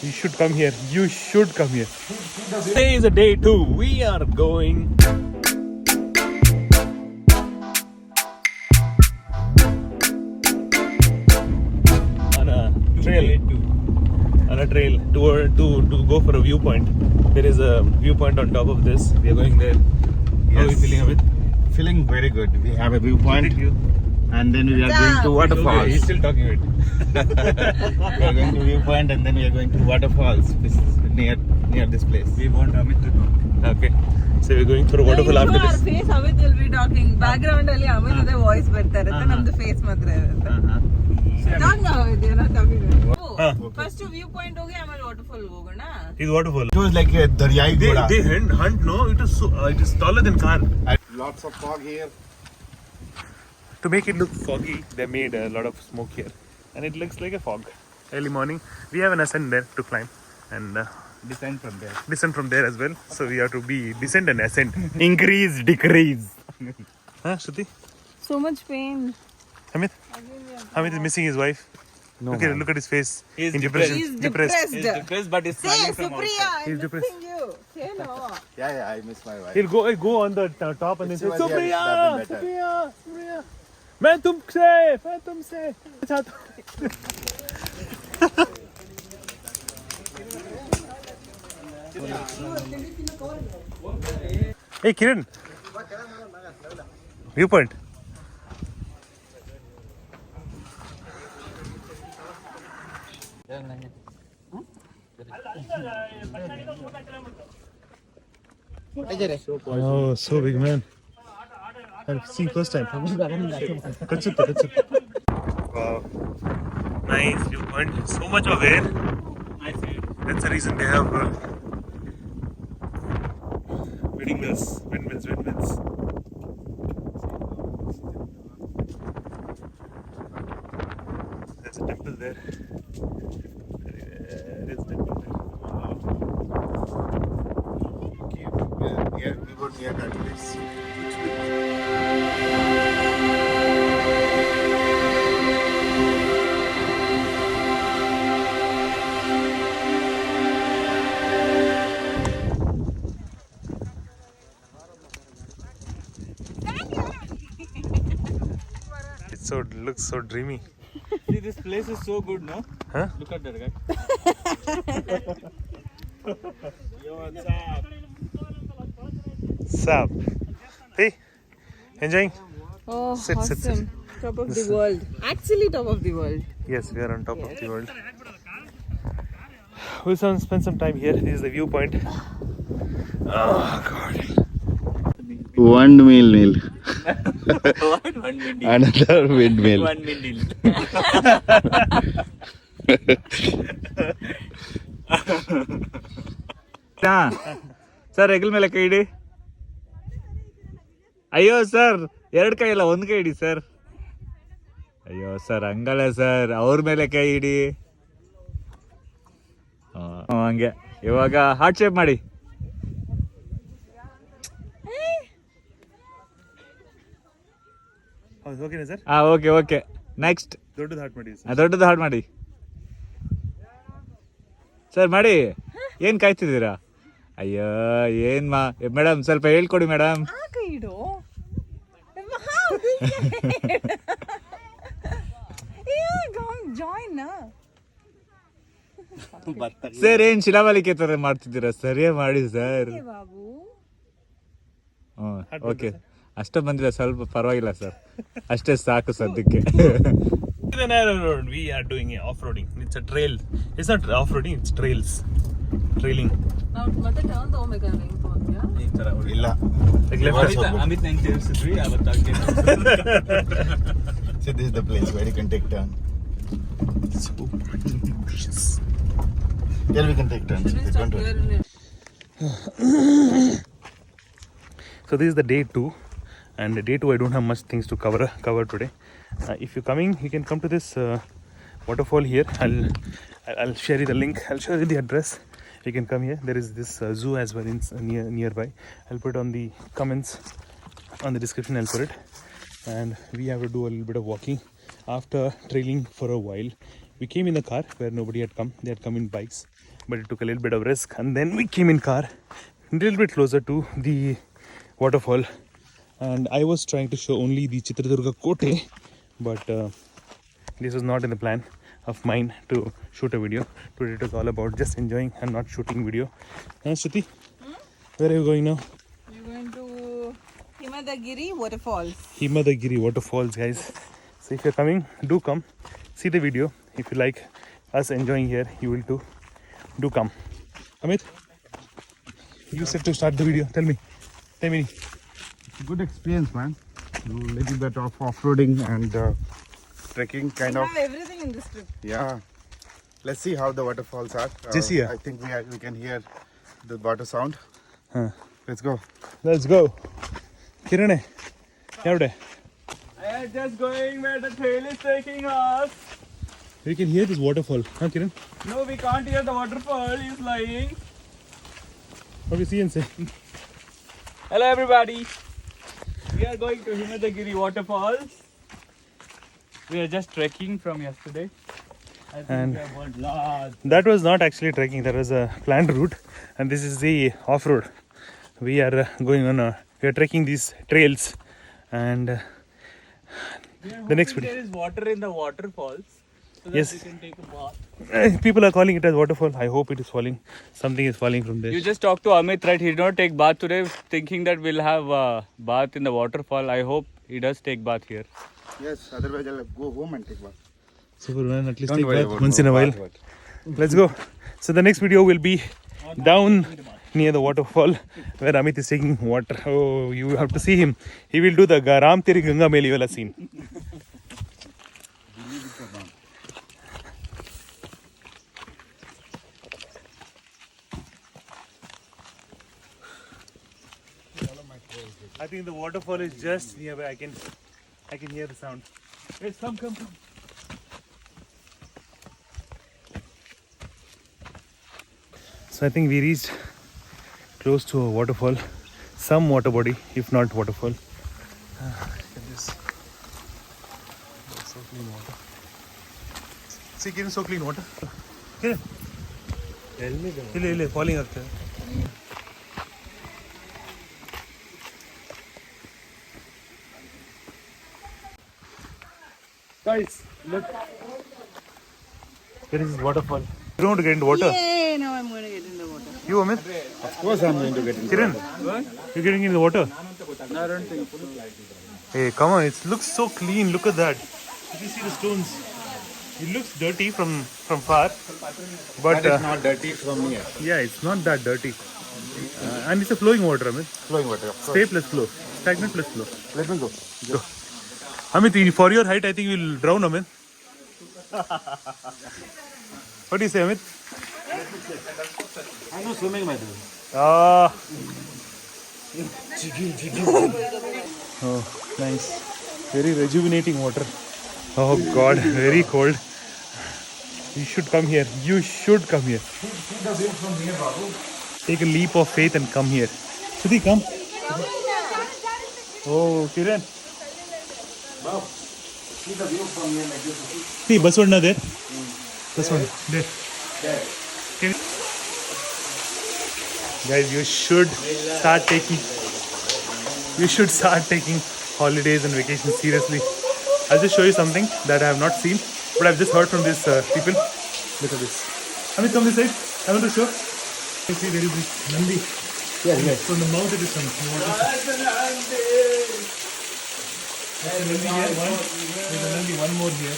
You should come here. You should come here. Today is a day 2. We are going on a trail. On a trail to go for a viewpoint. There is a viewpoint on top of this. We are going there. How are you feeling of it? Feeling very good. We have a viewpoint and then we are going to waterfalls. He's still talking it. We are going to viewpoint and then we are going to waterfalls. This is near this place. We want Amit to talk. Okay. So we're going for a waterfall after this. Face Amit will be talking. Background ಅಲ್ಲಿ Amit ಅದೇ voice ಬರ್ತಾ ಇರುತ್ತೆ. ನಮ್ದು face ಮಾತ್ರ ಇರುತ್ತೆ. Talk now, you're not talking. First view point ಹೋಗಿ ಆಮೇಲೆ waterfall ಹೋಗೋಣ. This waterfall. It was like a Daryai Ghoda. They hunt, no? It is taller than car. Lots of fog here. To make it look foggy, they made a lot of smoke here. And it looks like a fog. Early morning. We have an ascent there to climb. And Descend from there. descend from there as well. So we have to be descend and ascend. Increase, decrease. Huh, Shruti? So much pain. Amit? Amit is missing his wife. No, Look at his face. He's in depression. He's depressed. He's depressed, but he's Say smiling from Supriya, outside. I'm He's depressed. missing you. Say no. Yeah, I miss my wife. He'll go on the top and then say, This was, yeah, Supriya! that been better. Supriya! Supriya! मैं तुमसे चाहता हूँ. Hey Kiran, viewpoint. Oh, so big, man. I've seen first time. Wow, nice viewpoint. So much of air. That's the reason they have windmills. There's a temple there. There's a temple there. Yeah, we were near that place. Looks so dreamy. See, this place is so good, no? Huh? Look at that guy. Yo, what's up? Sup? Hey, enjoying? Oh, Sit. awesome. Top of the world. Actually top of the world. Yes, we are on top of the world. We'll spend some time here. This is the viewpoint. Oh God. One windmill. What? One windmill. Another windmill. One windmill. Sir ಹೆಗಲ ಮೇಲೆ ಕೈ ಇಡಿ. ಅಯ್ಯೋ sir, ಎರಡು ಕೈ ಇಲ್ಲ, ಒಂದು ಕೈ ಇಡಿ sir. ಅಯ್ಯೋ ಸರ್, ಹಂಗಲ್ಲ ಸರ್, ಅವ್ರ ಮೇಲೆ ಕೈ ಇಡಿ. ಹಂಗೆ. ಇವಾಗ ಹಾರ್ಟ್ ಶೇಪ್ ಮಾಡಿ. ಓಕೆನಾ ಸರ್? ಓಕೆ. ನೆಕ್ಸ್ಟ್ ದೊಡ್ಡದು ಹಾರ್ಟ್ ಮಾಡಿ ಸರ್. ದೊಡ್ಡದು ಹಾರ್ಟ್ ಮಾಡಿ ಸರ್. ಮಾಡಿ. ಏನು ಕಾಯ್ತಿದ್ದೀರಾ? ಅಯ್ಯೋ ಏನ್ ಮೇಡಮ್, ಸ್ವಲ್ಪ ಹೇಳ್ಕೊಡಿ ಮೇಡಮ್. ಸರ್ ಏನ್ ಶಿಲಾಬಾಲಿಕೆ ತರ ಮಾಡ್ತಿದ್ದೀರಾ? ಸರಿಯೇ ಮಾಡಿ ಸರ್. ಓಕೆ, ಅಷ್ಟೇ ಬಂದಿಲ್ಲ, ಸ್ವಲ್ಪ ಪರವಾಗಿಲ್ಲ ಸರ್, ಅಷ್ಟೇ ಸಾಕು ಸದ್ಯಕ್ಕೆ. We are doing off-roading. It's a trail. It's not off-roading, it's trails. Trailing. ನಾವು ಮತ್ತೆ ಟರ್ನ್ ತಗೋಬೇಕಾದ್ರೆ ಹೆಂಗ್ ತಗೋತೀಯಾ? ಈ ತರ ಇಲ್ಲ. Like left Amit, Amit ನಂಗೆ ಸೇರಿಸಿದ್ರಿ ಅವತ್ತಾಗಿ. So this is the place where you can take turn. So precious. Here we can take turns. Don't worry. So this is the day 2, and day 2 I don't have much things to cover today. If you're coming, you can come to this waterfall here. I'll share you the link. I'll share you the address. You can come here. There is this zoo as well nearby. I'll put on the comments, on the description. I'll put it. And we have to do a little bit of walking after trailing for a while. We came in the car where nobody had come. They had come in bikes. but it took a little bit of risk. And then we came in car a little bit closer to the waterfall. And I was trying to show only the Chitradurga Kote, but this was not in the plan of mine to shoot a video. Today it was all about just enjoying and not shooting video. And Shruti, where are you going now? We're going to Himadagiri waterfalls. Himadagiri waterfalls, guys. So if you're coming, do come, see the video. If you like us enjoying here, you will too. Do come. Amit, you said to start the video. Tell me. Good experience, man. A little bit of off-roading and trekking kind We of. have everything in this trip. Yeah. Let's see how the waterfalls are. Just here. I think we can hear the water sound. Huh. Let's go. Let's go. Kirane, everyday. I am just going where the trail is taking us. We can hear this waterfall. Huh, Kiran? No, we can't hear the waterfall. He's lying. What we see and say. Hello, everybody. We are going to Himadagiri waterfalls. We are just trekking from yesterday. I think And- we have got lots. That was not actually trekking. That was a planned route, and this is the off-road. We are going on. We are trekking these trails, and the next video. There is water in the waterfalls, so that Yes. we can take a bath. People are calling it as waterfall. I hope it is falling. Something is falling from there. You just talked to Amit, right? He did not take bath today, thinking that we'll have a bath in the waterfall. I hope he does take bath here. Yes, otherwise I'll go home and take bath. So for one, at least Don't take worry bath about once in a while. Let's go. So the next video will be down near the waterfall where Amit is taking water. Oh, you have to see him. He will do the Ram Teri Ganga Meli wala scene. I think the waterfall is just nearby. I can hear the sound. Yes, come. So I think we reached close to a waterfall, some water body, if not waterfall. Look at this. So clean water. See, Kiran, so clean water. Kiran. Ile, falling up there. Guys, look. Here is waterfall. You don't want to get into water. Yay, now I'm going to get in the water. You, Amit? Of course I'm going to get in. Kiran, you're getting into the water? I don't think so. Hey, come on, it looks so clean. Look at that. You can see the stones. It looks dirty from far, but But it's not dirty from here. yeah, it's not that dirty. And it's a flowing water, Amit. Flowing water. Of Stay plus flow. Stagnant plus flow. Let me go. Amit, for your height, I think you'll drown, Amit. What do you say, Amit? I know swimming, my dude. Ah. Oh, nice. Very rejuvenating water. Oh God, very cold. You should come here. You should come here. Take a leap of faith and come here. Sudhi, come. Oh, Kiran. See the view from here like this. See, bus one there. Bus one there. Can guys, you should start taking. You should start taking holidays and vacations seriously. I'll just show you something that I have not seen, but I've just heard from these people. Look at this. Amit, come this side. I want to show. You see, very big Nandi. Yes. From the mouth it is coming. There's a Nandi here, one. There's a Nandi, one more here.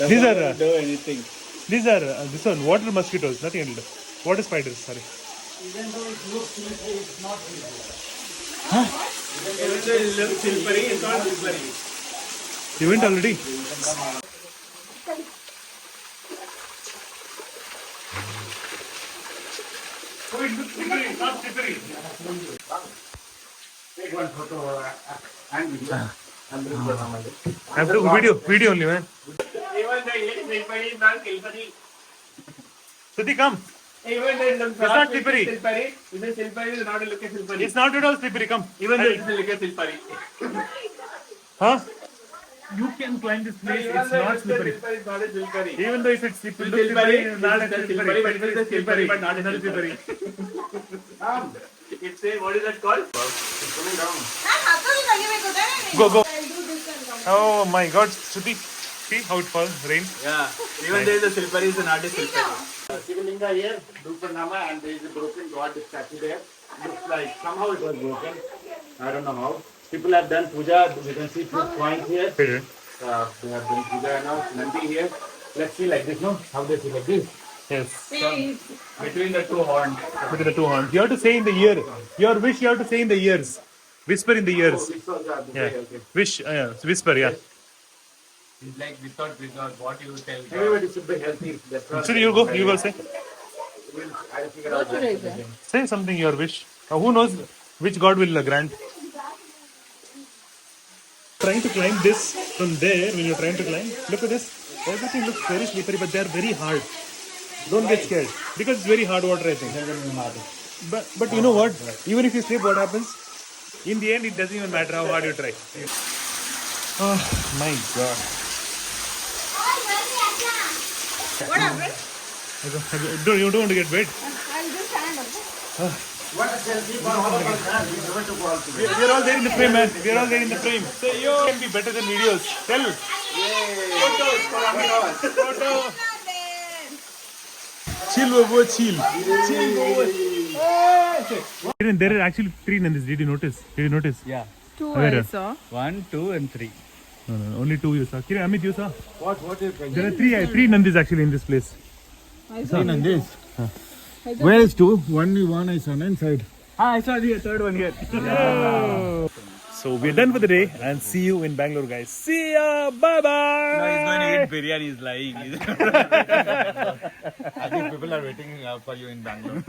These are Do anything. this one water mosquitoes, nothing else. Water spiders, sorry. Even though it looks silvery, it's not silvery. You went already? Oh, it looks slippery, it's not slippery. Take one photo and video. I have to video only, man. Even the silvery is not silvery. Sudhi, come. Even the It's not slippery. Even silvery is not look silvery. It's not at all slippery, come. Even though it's look silvery. Huh? you can climb this place. It's not slippery. Even though if it's slippery, it's not slippery, but it is slippery, but not slippery. It's a, what is that called? Go, go. Oh my God, Shruti, see how it falls, rain. Yeah. Even there is a slippery, it's not a slippery. Shivalinga here, Drupanama, and there is a broken god statue there. Looks like somehow it was broken. I don't know how. People have done puja. You can see two coins here. They have done puja now. Nandi here. Let's see like this, no? How they see like this? Yes. Between the two horns. Between the two horns. You have to say in the ear. Your wish you have to say in the ears. Whisper in the ears. Yeah. Okay. Wish, whisper, yeah. It's like without what you tell. Everybody should be healthy. That's what So you go say. I'll figure out that. Say something your wish. Who knows which God will grant. Trying to climb this from there when you're trying to climb. Look at this. Everything looks very slippery, but they're very hard. Don't get scared because it's very hard water, I think. But you know what? Even if you slip, what happens? In the end, it doesn't even matter how hard you try. Oh my God. What happened? You don't want to get wet. I'll just stand up. What a selfie for all of us, man. We never took all together. We're all there in the frame, man. We're all there in the frame. Say, yo, can be better than videos. Tell. Photo. Chill, Bobo, chill. There are actually 3 Nandis. Did you notice? Yeah. 2 Where? I saw. 1, 2, and 3. No, only 2 you saw. Kiran, Amit, you saw? What is it? There are 3 Nandis actually in this place. I saw. on this. Where is two? One I saw inside. I saw the third one here. So we're done for the day and see you in Bangalore, guys. See ya. Bye bye. No, he's going to eat biryani. He's lying. I think people are waiting for you in Bangalore.